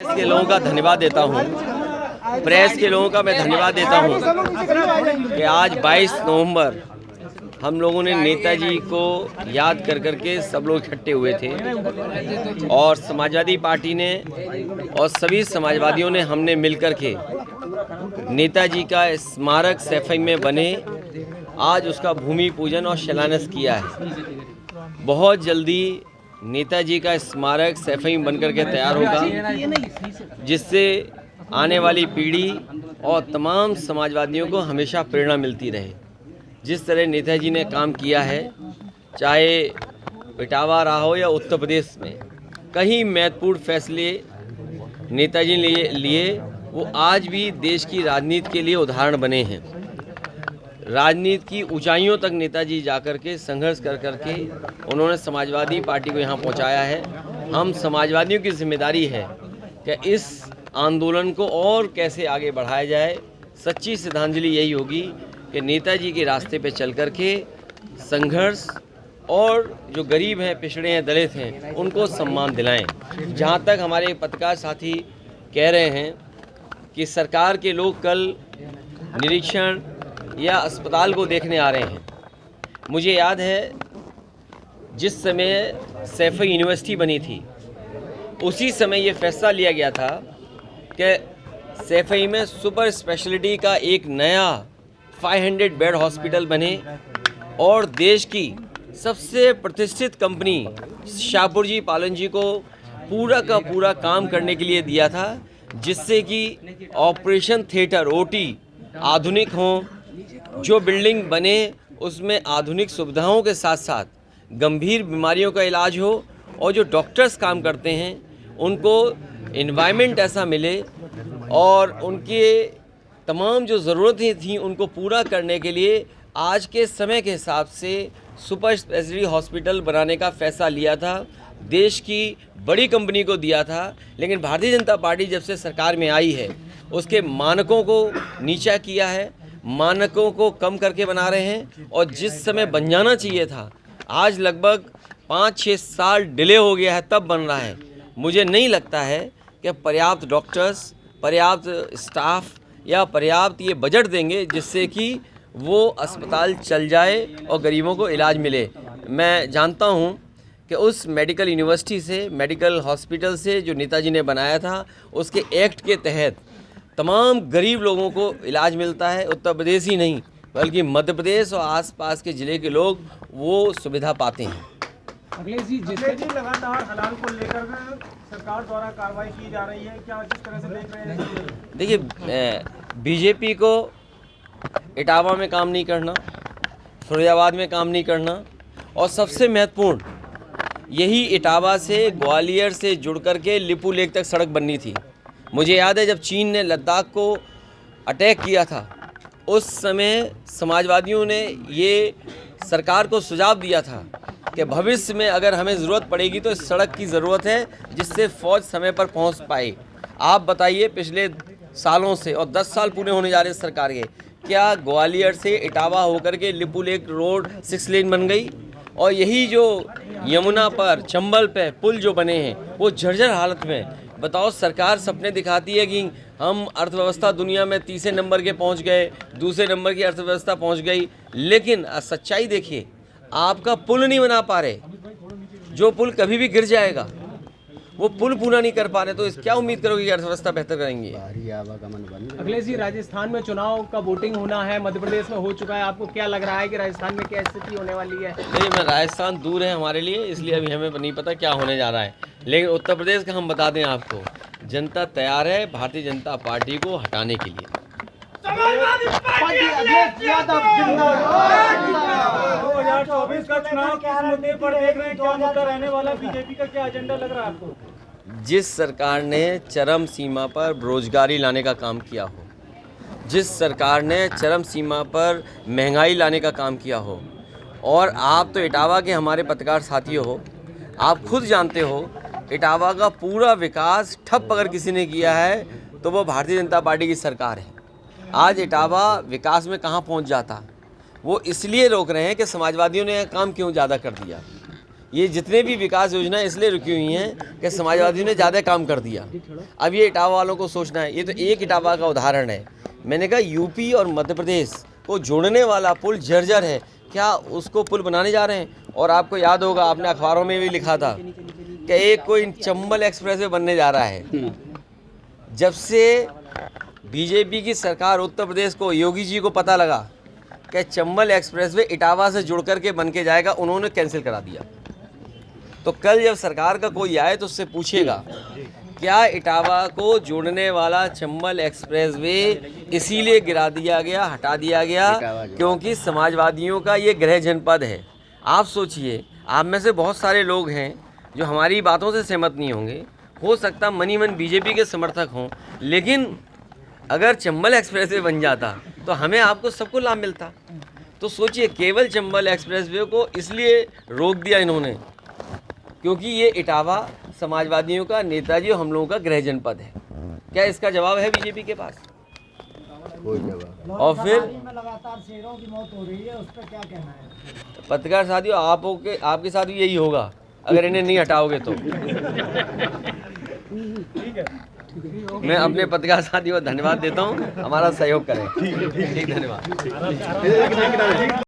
Press के लोगों का धन्यवाद देता हूँ। प्रेस के लोगों का मैं धन्यवाद देता हूँ कि आज 22 नवंबर हम लोगों ने नेताजी को याद कर करके सब लोग इकट्ठे हुए थे और समाजवादी पार्टी ने और सभी समाजवादियों ने हमने मिलकर के नेताजी का स्मारक सैफई में बने आज उसका भूमि पूजन और शिलान्यास किया है। बहुत जल्दी नेताजी का स्मारक सैफई बन करके तैयार होगा, जिससे आने वाली पीढ़ी और तमाम समाजवादियों को हमेशा प्रेरणा मिलती रहे। जिस तरह नेताजी ने काम किया है, चाहे इटावा रहा हो या उत्तर प्रदेश में, कई महत्वपूर्ण फैसले नेताजी ने लिए वो आज भी देश की राजनीति के लिए उदाहरण बने हैं। राजनीति की ऊंचाइयों तक नेताजी जाकर के संघर्ष कर करके उन्होंने समाजवादी पार्टी को यहाँ पहुँचाया है। हम समाजवादियों की जिम्मेदारी है कि इस आंदोलन को और कैसे आगे बढ़ाया जाए। सच्ची श्रद्धांजलि यही होगी कि नेताजी के रास्ते पे चल करके संघर्ष और जो गरीब हैं, पिछड़े हैं, दलित हैं, उनको सम्मान दिलाएं। जहाँ तक हमारे पत्रकार साथी कह रहे हैं कि सरकार के लोग कल निरीक्षण या अस्पताल को देखने आ रहे हैं, मुझे याद है जिस समय सैफई यूनिवर्सिटी बनी थी उसी समय ये फैसला लिया गया था कि सैफई में सुपर स्पेशलिटी का एक नया 500 बेड हॉस्पिटल बने और देश की सबसे प्रतिष्ठित कंपनी शाहपुरजी पालन जी को पूरा का पूरा काम करने के लिए दिया था, जिससे कि ऑपरेशन थिएटर ओटी आधुनिक हों, जो बिल्डिंग बने उसमें आधुनिक सुविधाओं के साथ साथ गंभीर बीमारियों का इलाज हो और जो डॉक्टर्स काम करते हैं उनको एनवायरनमेंट ऐसा मिले और उनके तमाम जो ज़रूरतें थीं उनको पूरा करने के लिए आज के समय के हिसाब से सुपर स्पेशलिटी हॉस्पिटल बनाने का फैसला लिया था। देश की बड़ी कंपनी को दिया था, लेकिन भारतीय जनता पार्टी जब से सरकार में आई है उसके मानकों को नीचा किया है, मानकों को कम करके बना रहे हैं और जिस समय बन जाना चाहिए था आज लगभग 5-6 साल डिले हो गया है, तब बन रहा है। मुझे नहीं लगता है कि पर्याप्त डॉक्टर्स, पर्याप्त स्टाफ या पर्याप्त ये बजट देंगे जिससे कि वो अस्पताल चल जाए और गरीबों को इलाज मिले। मैं जानता हूँ कि उस मेडिकल यूनिवर्सिटी से, मेडिकल हॉस्पिटल से जो नेताजी ने बनाया था, उसके एक्ट के तहत तमाम गरीब लोगों को इलाज मिलता है। उत्तर प्रदेश ही नहीं बल्कि मध्य प्रदेश और आसपास के ज़िले के लोग वो सुविधा पाते हैं। अखिलेश जी, लगातार हलाल को लेकर सरकार द्वारा कार्रवाई की जा रही है, क्या किस तरह से देख रहे हैं? देखिए, बीजेपी को इटावा में काम नहीं करना, फिरोजाबाद में काम नहीं करना और सबसे महत्वपूर्ण यही इटावा से ग्वालियर से जुड़ करके लिपू लेक तक सड़क बननी थी। मुझे याद है जब चीन ने लद्दाख को अटैक किया था उस समय समाजवादियों ने ये सरकार को सुझाव दिया था कि भविष्य में अगर हमें ज़रूरत पड़ेगी तो इस सड़क की ज़रूरत है जिससे फ़ौज समय पर पहुंच पाए। आप बताइए, पिछले सालों से और 10 साल पूरे होने जा रहे हैं सरकार के, क्या ग्वालियर से इटावा होकर के लिपू लेक रोड 6 लेन बन गई? और यही जो यमुना पर, चंबल पे पुल जो बने हैं वो जर्जर हालत में। बताओ, सरकार सपने दिखाती है कि हम अर्थव्यवस्था दुनिया में तीसरे नंबर के पहुंच गए, दूसरे नंबर की अर्थव्यवस्था पहुंच गई, लेकिन सच्चाई देखिए, आपका पुल नहीं बना पा रहे। जो पुल कभी भी गिर जाएगा वो पुल पूरा नहीं कर पा रहे, तो क्या उम्मीद करोगे कि अर्थव्यवस्था बेहतर करेंगे? अखिलेश जी, राजस्थान में चुनाव का वोटिंग होना है, मध्य प्रदेश में हो चुका है, आपको क्या लग रहा है कि राजस्थान में क्या स्थिति होने वाली है? नहीं, मैं राजस्थान दूर है हमारे लिए, इसलिए अभी हमें नहीं पता क्या होने जा रहा है, लेकिन उत्तर प्रदेश का हम बता दें आपको, जनता तैयार है भारतीय जनता पार्टी को हटाने के लिए। 2024 का चुनाव किस मुद्दे पर देख रहे हैं, क्या मुद्दा रहने वाला, बीजेपी का क्या एजेंडा लग रहा है आपको? जिस सरकार ने चरम सीमा पर बेरोजगारी लाने का काम किया हो, जिस सरकार ने चरम सीमा पर महंगाई लाने का काम किया हो, और आप तो इटावा के हमारे पत्रकार साथी हो, आप खुद जानते हो इटावा का पूरा विकास ठप अगर किसी ने किया है तो वो भारतीय जनता पार्टी की सरकार है। आज इटावा विकास में कहाँ पहुँच जाता, वो इसलिए रोक रहे हैं कि समाजवादियों ने काम क्यों ज़्यादा कर दिया। ये जितने भी विकास योजना इसलिए रुकी हुई हैं कि समाजवादी ने ज़्यादा काम कर दिया। अब ये इटावा वालों को सोचना है। ये तो एक इटावा का उदाहरण है। मैंने कहा यूपी और मध्य प्रदेश को जोड़ने वाला पुल जर्जर है, क्या उसको पुल बनाने जा रहे हैं? और आपको याद होगा, आपने अखबारों में भी लिखा था कि एक कोई चंबल एक्सप्रेस वे बनने जा रहा है। जब से बीजेपी की सरकार उत्तर प्रदेश को, योगी जी को पता लगा कि चंबल एक्सप्रेस वे इटावा से जुड़ करके बन के जाएगा, उन्होंने कैंसिल करा दिया। तो कल जब सरकार का कोई आए तो उससे पूछेगा क्या इटावा को जोड़ने वाला चंबल एक्सप्रेस वे इसीलिए गिरा दिया गया, हटा दिया गया क्योंकि समाजवादियों का ये गृह जनपद है। आप सोचिए, आप में से बहुत सारे लोग हैं जो हमारी बातों से सहमत नहीं होंगे, हो सकता मनी मन बीजेपी के समर्थक हों, लेकिन अगर चंबल एक्सप्रेस वे बन जाता तो हमें आपको सबको लाभ मिलता। तो सोचिए, केवल चंबल एक्सप्रेस वे को इसलिए रोक दिया इन्होंने क्योंकि ये इटावा समाजवादियों का, नेताजी और हम लोगों का गृह जनपद है। क्या इसका जवाब है बीजेपी के पास? कोई जवाब। और फिर लगातार शेरों की मौत हो रही है, उस पर क्या कहना है? पत्रकार साथियों, आपके साथ भी यही होगा अगर इन्हें नहीं हटाओगे तो। मैं अपने पत्रकार साथियों को धन्यवाद देता हूँ, हमारा सहयोग करें। ठीक, धन्यवाद।